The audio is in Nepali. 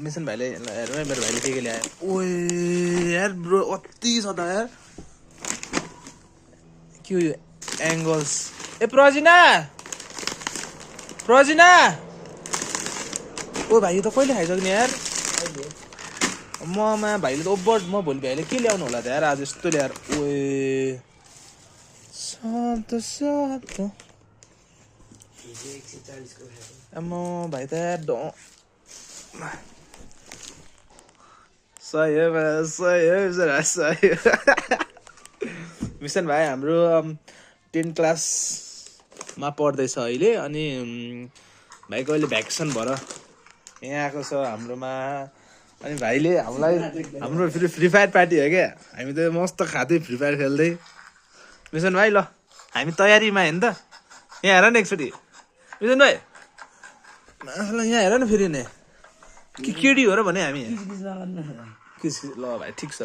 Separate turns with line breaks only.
मिसन भाइले हेर्नु है मेरो भाइले के ल्यायो ओए यार ब्रो अति छ त यार के हो यो एङ्गल्स ए प्रजिना ओ भाइ यो त कहिले खाइसक्ने यार ममा भाइले त ओभर म भोलि भाइले के ल्याउनु होला त यार आज यस्तो ल्याएर ओए सत आम्मा भाइ त यार सही हो मिसन भाइ हाम्रो 10 क्लासमा पढ्दैछ अहिले अनि भाइको अहिले भ्याकेसन भएर यहाँ आएको छ हाम्रोमा अनि भाइले हामीलाई हाम्रो फेरि फ्री फायर पार्टी हो क्या हामी त मस्त खाँदै फ्री फायर खेल्दै मिसन भाइ ल हामी तयारीमा हेर्नु त यहाँ हेर न एकचोटि मिसन भाइ यहाँ हेर न फेरि नै के केडी हो र भने हामी ल भाइ ठिक छ